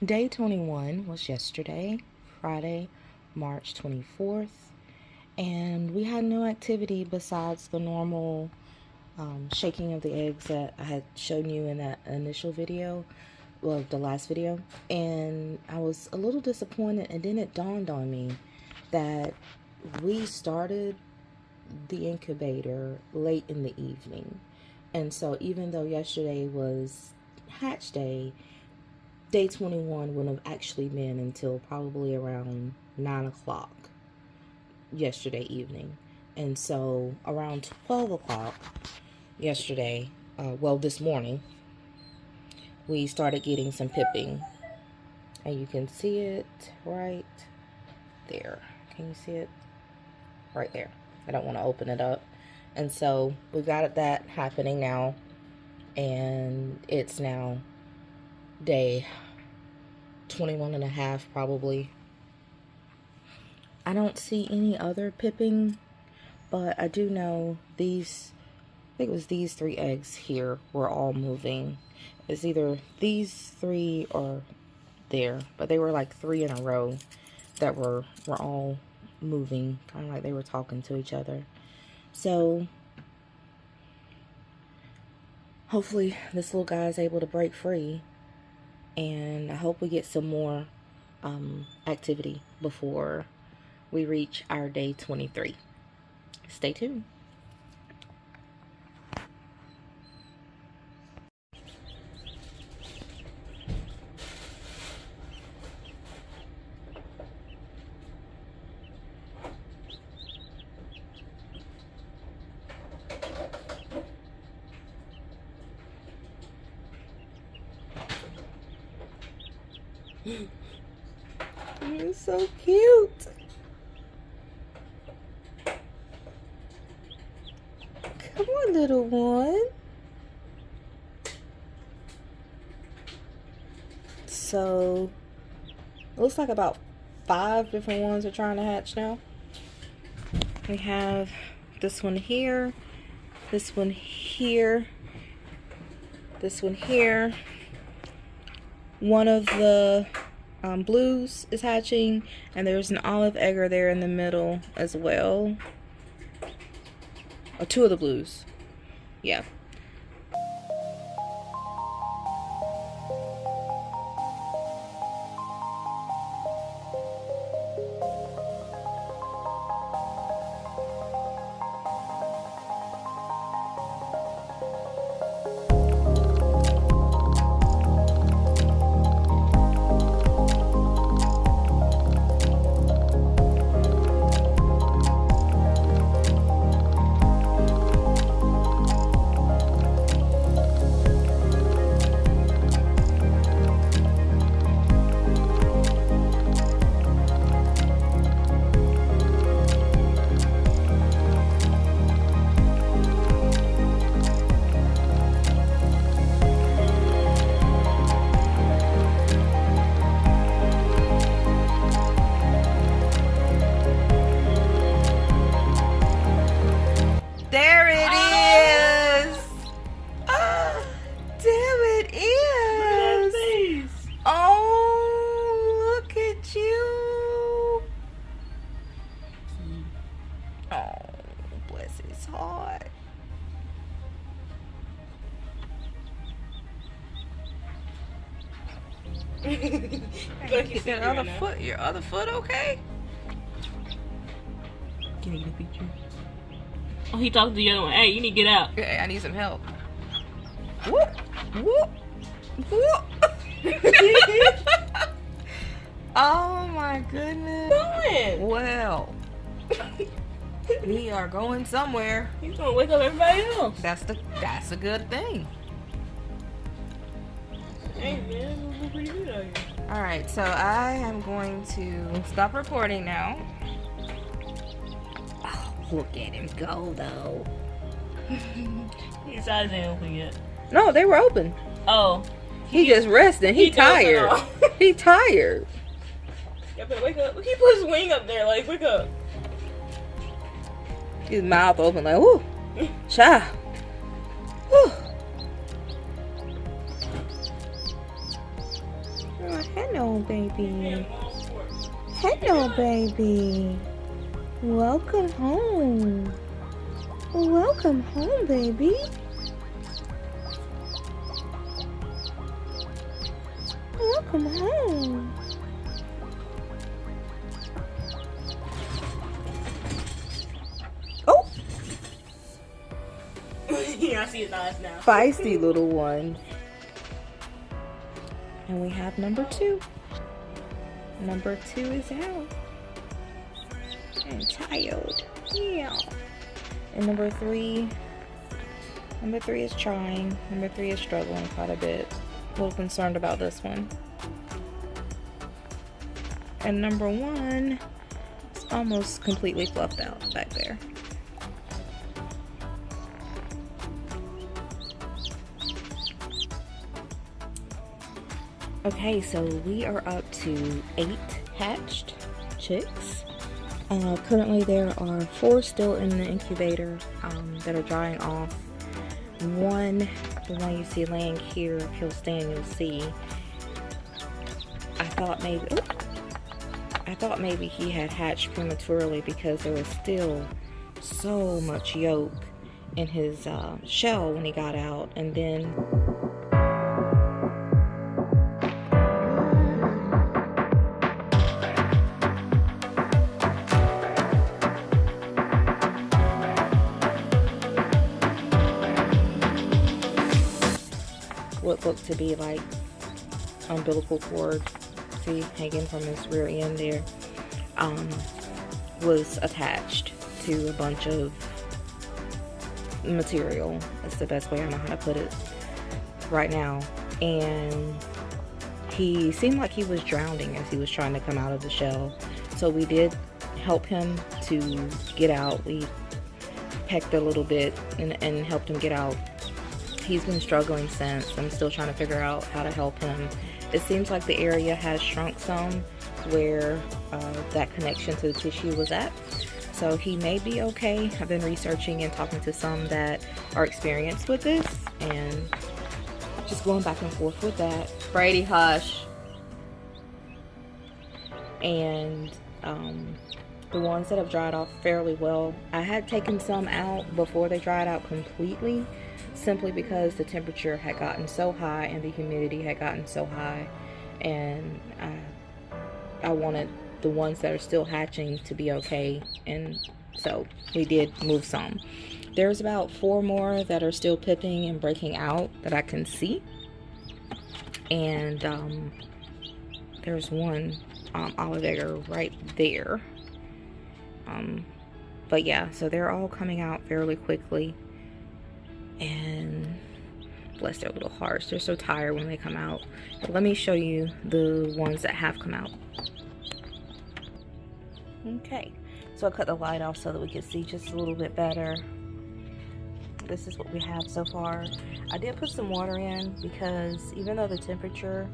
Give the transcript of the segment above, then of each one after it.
day 21 was yesterday, Friday, March 24th, and we had no activity besides the normal shaking of the eggs that I had shown you in that initial video, well, the last video. And I was a little disappointed, and then it dawned on me that we started the incubator late in the evening. And so even though yesterday was hatch day, day 21 wouldn't have actually been until probably around 9 o'clock yesterday evening. And so around 12 o'clock yesterday, this morning, we started getting some pipping. And you can see it right there. Can you see it? Right there. I don't want to open it up. And so we've got that happening now. And it's now day 21 and a half probably. I don't see any other pipping, but I do know these, I think it was these 3 eggs here were all moving. It's either these 3 or there, but they were like 3 in a row that were all moving, kind of like they were talking to each other. So hopefully this little guy is able to break free, and I hope we get some more activity before we reach our day 23. Stay tuned. You're so cute. Come on, little one. So, looks like about 5 different ones are trying to hatch now. We have this one here, this one here, this one here. One of the blues is hatching, and there's an olive egger there in the middle as well. Or 2 of the blues. Yeah. There it is! Oh, there it is! Oh, look at you! Oh, bless his heart. Your other foot, your other foot okay? Can I get a picture? Oh, he talked to the other one. Hey, you need to get out. Yeah, I need some help. Whoop, whoop, whoop. Oh my goodness. Going. Well, we are going somewhere. He's gonna wake up everybody else. That's a good thing. Hey man, this looks pretty good out here. All right, so I am going to stop recording now. Look at him go, though. His eyes ain't open yet. No, they were open. Oh. He just resting. He tired. He tired. Yeah, but wake up. Look, he put his wing up there. Like, wake up. His mouth open like, whoo. Child. Whew. Hello, baby. Hello, baby. Welcome home. Welcome home, baby. Welcome home. Oh! Yeah, I see his eyes now. Feisty little one. And we have number 2. Number 2 is out. And tired. Yeah. And number 3 is trying. Number 3 is struggling quite a bit. A little concerned about this one. And number 1 is almost completely fluffed out back there. Okay, so we are up to 8 hatched chicks. Currently there are 4 still in the incubator that are drying off. One, the one you see laying here, if you'll stand, you'll see. I thought maybe he had hatched prematurely because there was still so much yolk in his shell when he got out, and then what looked to be like umbilical cord, see, hanging from his rear end there, was attached to a bunch of material. That's the best way I know how to put it right now. And he seemed like he was drowning as he was trying to come out of the shell. So we did help him to get out. We pecked a little bit and helped him get out. He's been struggling since. I'm still trying to figure out how to help him. It seems like the area has shrunk some where that connection to the tissue was at. So he may be okay. I've been researching and talking to some that are experienced with this and just going back and forth with that. Brady, hush. And the ones that have dried off fairly well, I had taken some out before they dried out completely, simply because the temperature had gotten so high and the humidity had gotten so high, and I wanted the ones that are still hatching to be okay, and so we did move some. There's about 4 more that are still pipping and breaking out that I can see, and there's one alligator right there. But yeah, so they're all coming out fairly quickly, and bless their little hearts, they're so tired when they come out. But let me show you the ones that have come out. Okay, so I cut the light off so that we could see just a little bit better. This is what we have so far. I did put some water in because even though the temperature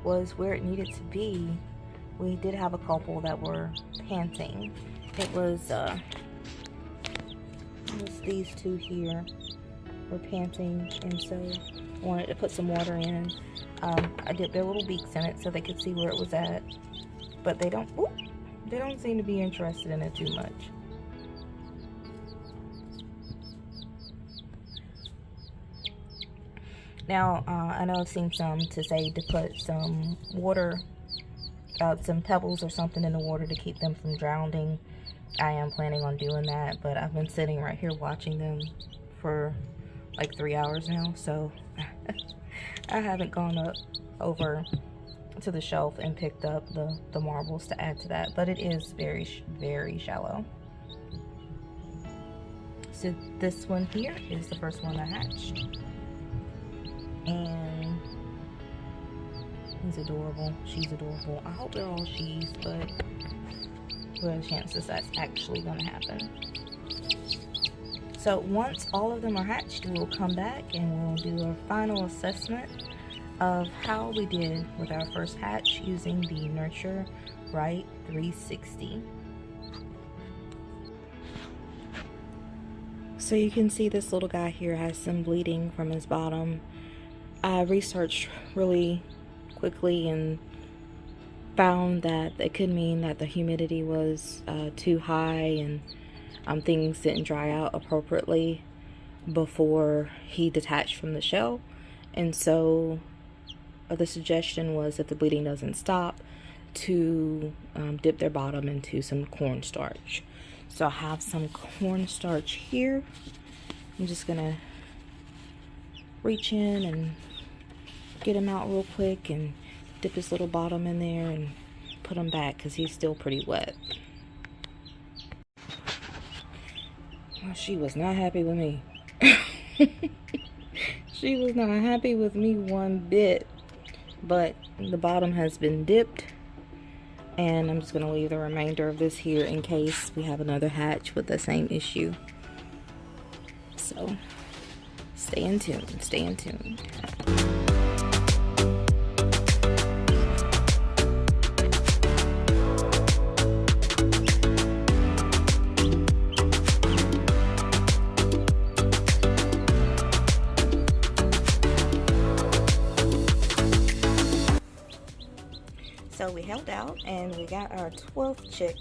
was where it needed to be, we did have a couple that were panting. It was these 2 here were panting, and so I wanted to put some water in. I dipped their little beaks in it so they could see where it was at, but they don't seem to be interested in it too much. Now, I know I've seen some to say to put some water, some pebbles or something in the water to keep them from drowning. I am planning on doing that, but I've been sitting right here watching them for like 3 hours now, so I haven't gone up over to the shelf and picked up the marbles to add to that, but it is very, very shallow. So this one here is the first one I hatched, and he's adorable. She's adorable. I hope they're all she's, but what are the chances that's actually going to happen? So once all of them are hatched, we'll come back and we'll do a final assessment of how we did with our first hatch using the Nurture Right 360. So you can see this little guy here has some bleeding from his bottom. I researched really quickly and found that it could mean that the humidity was too high and things didn't dry out appropriately before he detached from the shell. And so the suggestion was, if the bleeding doesn't stop, to dip their bottom into some cornstarch. So I have some cornstarch here. I'm just gonna reach in and get him out real quick and dip his little bottom in there and put him back because he's still pretty wet. Well, she was not happy with me. She was not happy with me one bit. But the bottom has been dipped, and I'm just going to leave the remainder of this here in case we have another hatch with the same issue. So stay in tune, stay in tune. So we held out and we got our 12th chick.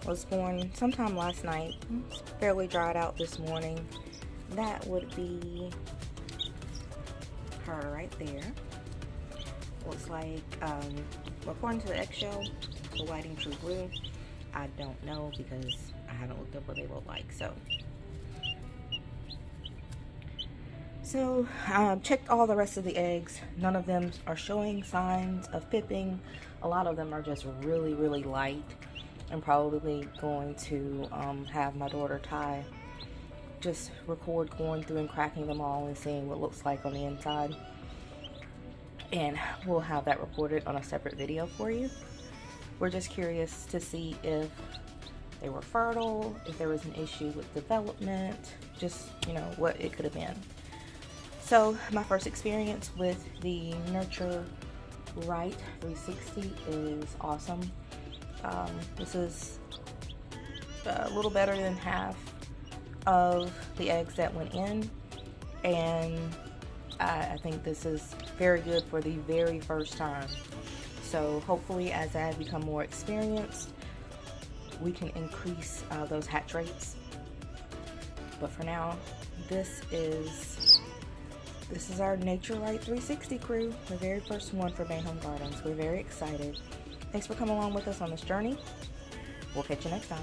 Was born sometime last night. It's fairly dried out this morning. That would be her right there. Looks like, according to the eggshell, the whiting true blue. I don't know because I haven't looked up what they look like. So checked all the rest of the eggs. None of them are showing signs of pipping. A lot of them are just really, really light. I'm probably going to have my daughter Ty just record going through and cracking them all and seeing what it looks like on the inside. And we'll have that reported on a separate video for you. We're just curious to see if they were fertile, if there was an issue with development, just, you know, what it could have been. So my first experience with the Nurture Right 360 is awesome. This is a little better than half of the eggs that went in, and I think this is very good for the very first time. So hopefully as I become more experienced, we can increase those hatch rates. But for now, this is our Nature Right 360 crew, the very first one for Bay Home Gardens. We're very excited. Thanks for coming along with us on this journey. We'll catch you next time.